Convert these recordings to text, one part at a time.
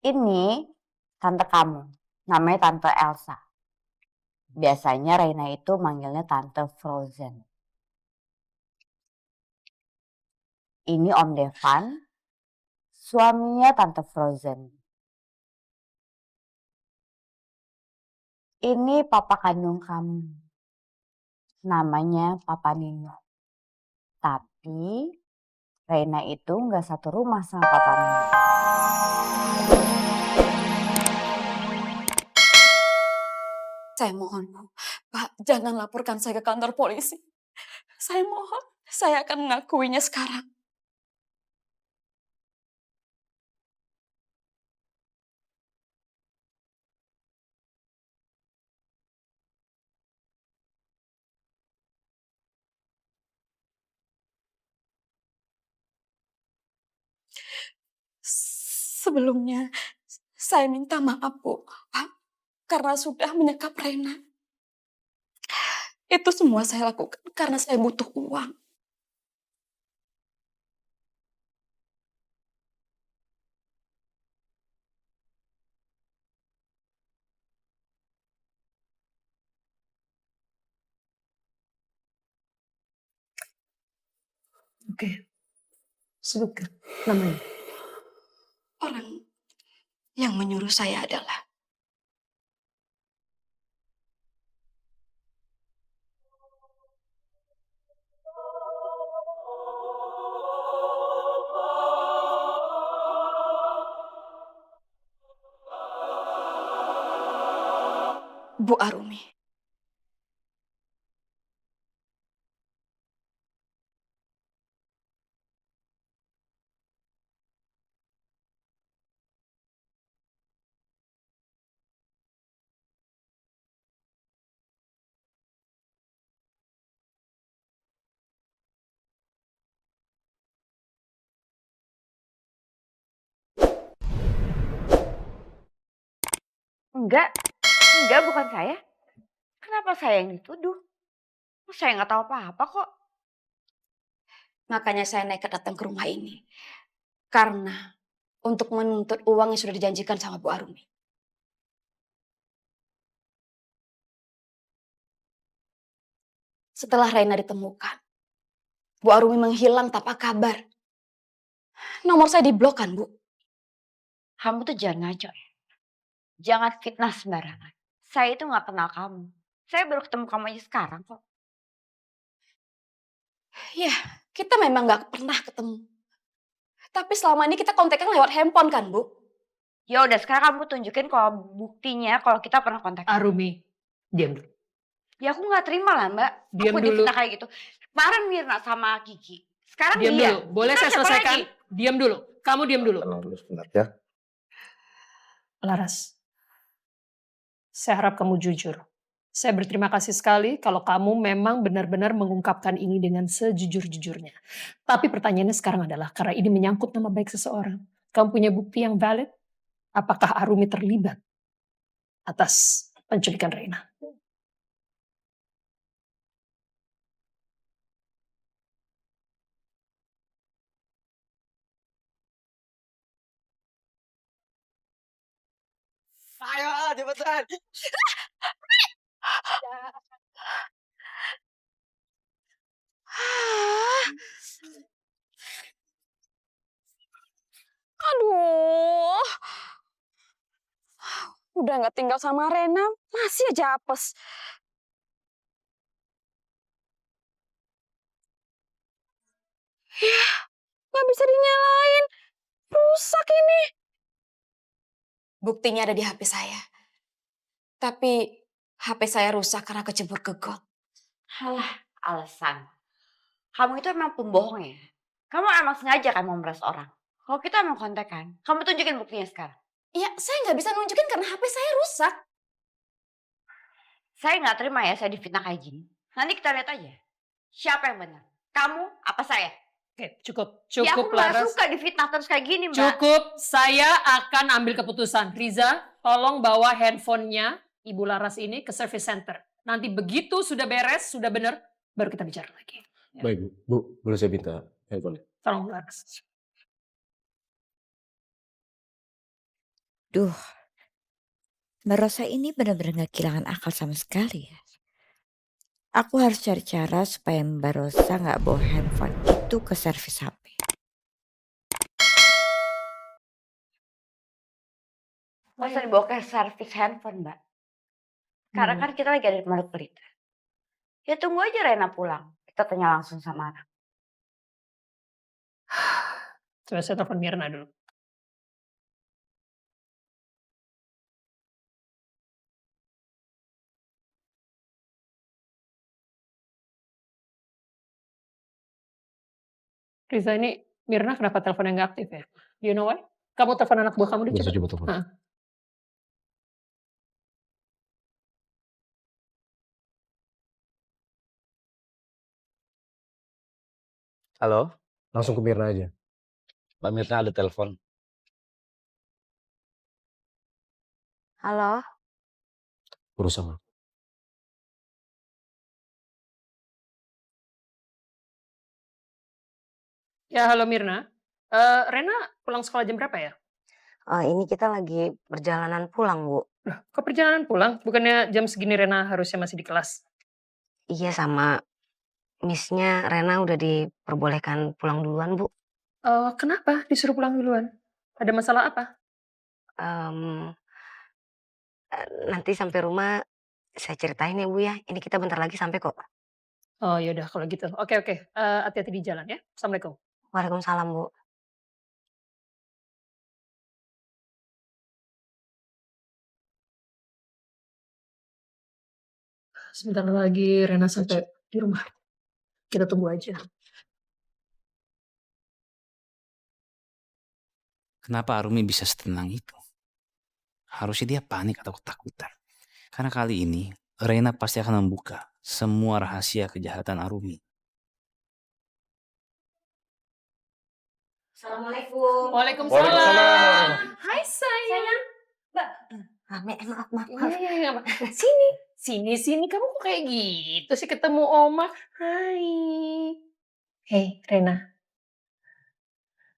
Ini tante kamu, namanya Tante Elsa. Biasanya Reina itu manggilnya Tante Frozen. Ini Om Devan, suaminya Tante Frozen. Ini papa kandung kamu, namanya Papa Nino. Tapi Reina itu nggak satu rumah sama Papa Nino. Saya mohon, Bu. Pak, jangan laporkan saya ke kantor polisi. Saya mohon, saya akan mengakuinya sekarang. Sebelumnya, saya minta maaf, Bu. Pak, karena sudah menyekap Rena. Itu semua saya lakukan karena saya butuh uang. Oke, sebutkan namanya. Orang yang menyuruh saya adalah Bu Arumi. Enggak, bukan saya. Kenapa saya yang dituduh? Saya nggak tahu apa-apa kok. Makanya saya nekat datang ke rumah ini. Karena untuk menuntut uang yang sudah dijanjikan sama Bu Arumi. Setelah Reina ditemukan, Bu Arumi menghilang tanpa kabar. Nomor saya diblok kan, Bu? Kamu tuh jangan ngaco ya. Jangan fitnah sembarangan. Saya itu nggak kenal kamu. Saya baru ketemu kamu aja sekarang kok. Ya, kita memang nggak pernah ketemu. Tapi selama ini kita kontekan lewat handphone kan, Bu? Ya udah sekarang kamu tunjukin kalau buktinya kalau kita pernah kontak. Arumi, diam dulu. Ya aku nggak terima lah Mbak. Diam Aku dulu. difitnah kayak gitu. Kemarin Mirna sama Kiki. Sekarang Diam dia. dulu. Boleh Kita saya siapa selesaikan? lagi? Diam dulu. Kamu diam dulu. Tenang dulu sebentar ya. Laras, saya harap kamu jujur. Saya berterima kasih sekali kalau kamu memang benar-benar mengungkapkan ini dengan sejujur-jujurnya. Tapi pertanyaannya sekarang adalah, karena ini menyangkut nama baik seseorang, kamu punya bukti yang valid? Apakah Arumi terlibat atas penculikan Reina? Ayo cepetan. Aduh. Udah nggak tinggal sama Rena, masih aja apes. Ya, nggak bisa dinyalain. Rusak ini. Buktinya ada di HP saya. Tapi HP saya rusak karena kecebur ke got. Halah, alasan. Kamu itu emang pembohong ya? Kamu emang sengaja kan mau meras orang? Kalau kita emang kontekan, kamu tunjukin buktinya sekarang. Ya, saya nggak bisa nunjukin karena HP saya rusak. Saya nggak terima ya saya difitnah kayak gini. Nanti kita lihat aja. Siapa yang benar? Kamu apa saya? Oke, cukup. Ya aku Cukup, nggak Laras. suka difitnah terus kayak gini Mbak. Cukup, saya akan ambil keputusan. Riza, tolong bawa handphonenya Ibu Laras ini ke service center. Nanti begitu sudah beres, sudah benar, baru kita bicara lagi. Ya. Baik Bu, Bu, boleh saya minta handphone? Tolong Laras. Duh, Mbak Rosa ini benar-benar gak kehilangan akal sama sekali ya. Aku harus cari cara supaya Mbak Rosa gak bawa handphone itu ke servis HP. Nggak usah dibawa ke servis handphone, Mbak. Karena kan kita lagi ada di Pondok Pelita. Ya tunggu aja Rena pulang. Kita tanya langsung sama anak. Coba saya telepon Mirna dulu. Riza, ini Mirna kenapa teleponnya nggak aktif ya? Do you know why? Kamu telepon anak buah kamu deh Bisa cepet. coba telepon. Hah. Halo, Langsung ke Mirna aja. Mbak Mirna ada telepon. Halo? Urusan. Ya halo Mirna. Rena pulang sekolah jam berapa ya? Ini kita lagi perjalanan pulang, Bu. Loh, kok perjalanan pulang? Bukannya jam segini Rena harusnya masih di kelas? Iya, sama Miss-nya Rena udah diperbolehkan pulang duluan, Bu. Kenapa disuruh pulang duluan? Ada masalah apa? Mmm, nanti sampai rumah saya ceritain ya, Bu, ya. Ini kita bentar lagi sampai kok. Oh yaudah kalau gitu. Oke. Hati-hati di jalan ya. Assalamualaikum. Waalaikumsalam, Bu. Sebentar lagi Rena sampai di rumah. Kita tunggu aja. Kenapa Arumi bisa setenang itu? Harusnya dia panik atau ketakutan. Karena kali ini Reina pasti akan membuka semua rahasia kejahatan Arumi. Assalamualaikum. Waalaikumsalam. Hai sayang. Mbak, maaf. Iya. Sini. Kamu kok kayak gitu sih ketemu Oma? Hai. Hei Rena.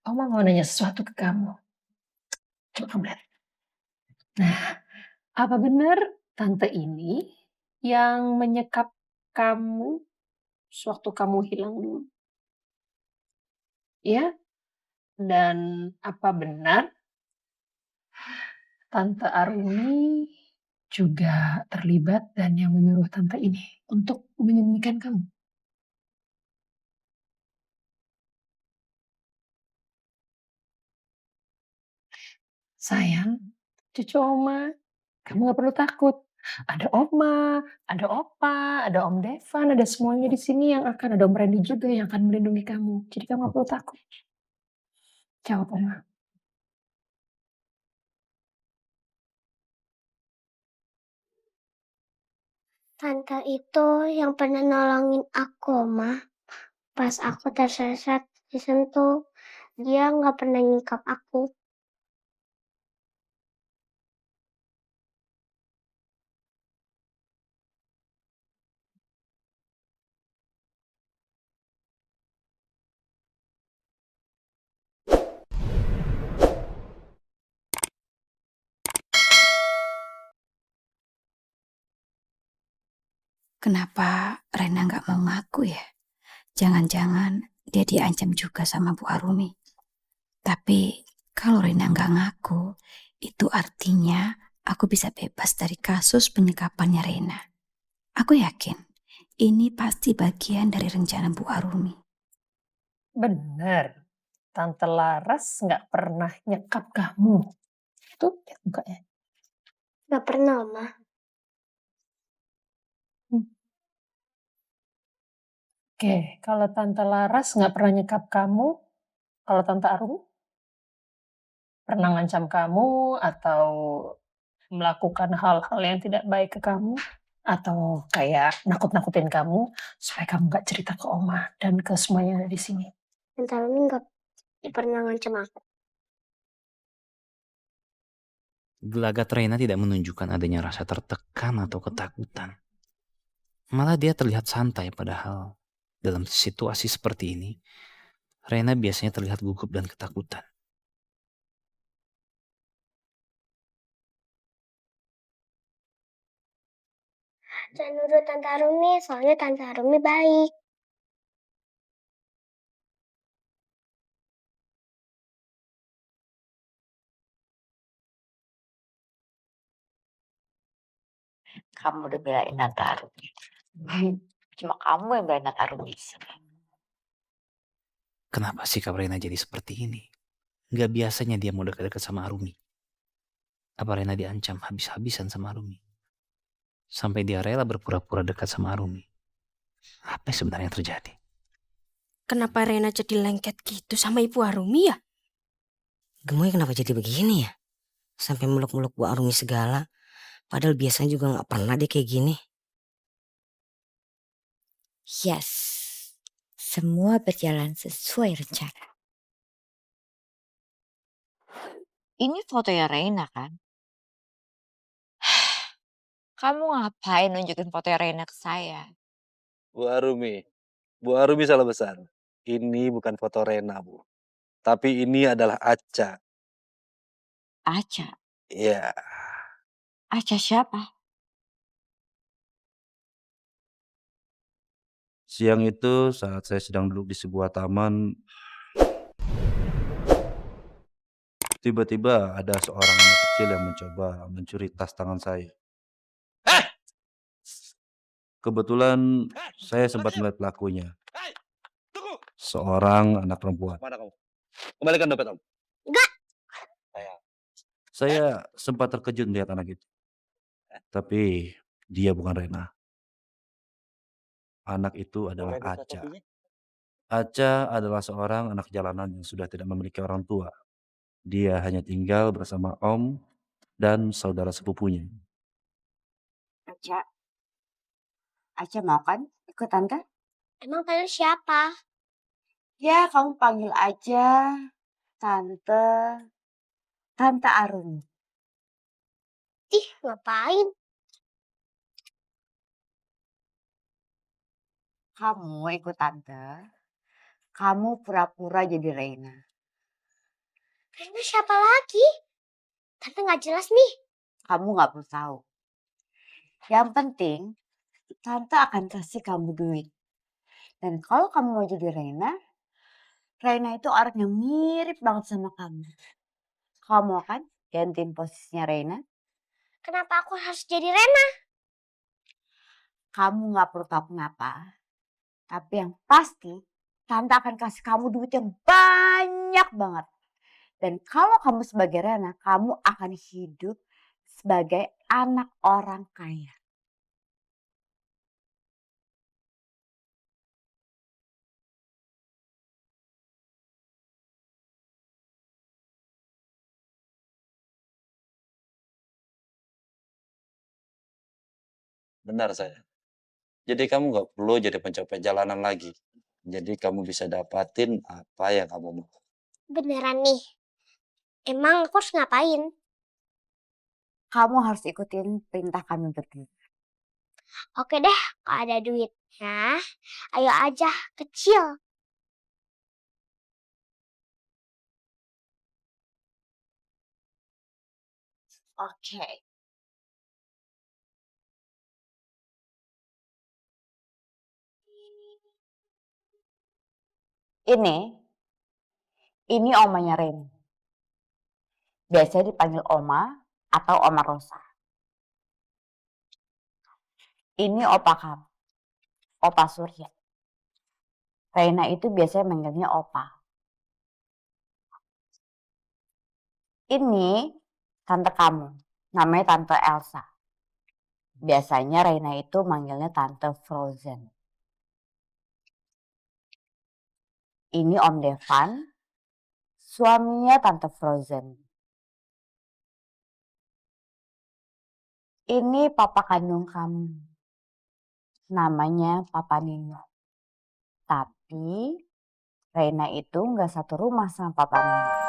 Oma mau nanya sesuatu ke kamu. Coba kamu lihat. Nah, apa benar tante ini yang menyekap kamu sewaktu kamu hilang dulu? Ya? Dan apa benar Tante Arumi juga terlibat dan yang menyuruh tante ini untuk menyembunyikan kamu? Sayang, cucu Oma, kamu gak perlu takut. Ada Oma, ada Opa, ada Om Devan, ada semuanya di sini yang akan, ada Om Randy juga yang akan melindungi kamu. Jadi kamu gak perlu takut. Jawab Oma. Tante itu yang pernah nolongin aku, Ma. Pas aku tersesat disentuh, dia nggak pernah nyingkap aku. Kenapa Rena gak mau ngaku ya? Jangan-jangan dia diancam juga sama Bu Arumi. Tapi kalau Rena gak ngaku, itu artinya aku bisa bebas dari kasus penyekapannya Rena. Aku yakin ini pasti bagian dari rencana Bu Arumi. Bener, Tante Laras nggak pernah nyekap kamu. Tuh, lihat mukanya. Gak pernah, Ma. Oke, kalau Tante Laras nggak pernah nyekap kamu, kalau Tante Arumi pernah ngancam kamu atau melakukan hal-hal yang tidak baik ke kamu, atau kayak nakut-nakutin kamu supaya kamu nggak cerita ke Oma dan ke semuanya di sini. Tante Rumi gak pernah ngancam aku. Gelagat Reina tidak menunjukkan adanya rasa tertekan atau ketakutan. Malah dia terlihat santai, padahal dalam situasi seperti ini, Reina biasanya terlihat gugup dan ketakutan. Jangan nuduh Tante Arumi, soalnya Tante Arumi baik. Kamu udah belain Tante Arumi. Cuma kamu yang belain Tante Arumi sih. Kenapa sikap Rena jadi seperti ini? Gak biasanya dia mau dekat-dekat sama Arumi. Apa Rena diancam habis-habisan sama Arumi? Sampai dia rela berpura-pura dekat sama Arumi. Apa yang sebenarnya terjadi? Kenapa Rena jadi lengket gitu sama Ibu Arumi ya? Gemoy kenapa jadi begini ya? Sampai meluk-meluk Bu Arumi segala. Padahal biasanya juga gak pernah dia kayak gini. Yes, semua berjalan sesuai rencana. Ini fotonya Reina kan? Kamu ngapain nunjukin fotonya Reina ke saya? Bu Arumi salah besar. Ini bukan foto Rena, Bu. Tapi ini adalah Aca. Aca. Iya. Aca siapa? Siang itu saat saya sedang duduk di sebuah taman, tiba-tiba ada seorang anak kecil yang mencoba mencuri tas tangan saya. Kebetulan saya sempat melihat pelakunya, Tunggu. seorang anak perempuan. Mana kamu? Kembalikan dompet kamu. Saya sempat terkejut melihat anak itu. Tapi dia bukan Rena. Anak itu adalah Aca. Aca adalah seorang anak jalanan yang sudah tidak memiliki orang tua. Dia hanya tinggal bersama om dan saudara sepupunya. Aca. Aca mau kan ikut Tante? Emang panggil siapa? Ya, kamu panggil aja Tante. Tante Arumi. Ih, ngapain? Kamu ikut Tante. Kamu pura-pura jadi Reina. Reina siapa lagi? Tante nggak jelas nih. Kamu nggak perlu tahu. Yang penting, Tante akan kasih kamu duit. Dan kalau kamu mau jadi Reina, Reina itu orang yang mirip banget sama kamu. Kamu mau kan gantiin posisinya Reina? Kenapa aku harus jadi Rena? Kamu nggak perlu tahu kenapa. Tapi yang pasti, Tante akan kasih kamu duit yang banyak banget. Dan kalau kamu sebagai Rena, kamu akan hidup sebagai anak orang kaya. Benar saya. Jadi kamu nggak perlu jadi pencopet jalanan lagi. Jadi kamu bisa dapatin apa yang kamu mau. Beneran nih. Emang aku harus ngapain? Kamu harus ikutin perintah kami berdua. Oke deh, kalau ada duitnya, ayo aja, kecil. Oke. Ini omanya Reni. Biasanya dipanggil Oma atau Oma Rosa. Ini opa kamu, Opa Surya. Reina itu biasanya manggilnya Opa. Ini tante kamu, namanya Tante Elsa. Biasanya Reina itu manggilnya Tante Frozen. Ini Om Devan, suaminya Tante Frozen. Ini papa kandung kamu, namanya Papa Nino. Tapi Reina itu nggak satu rumah sama Papa Nino.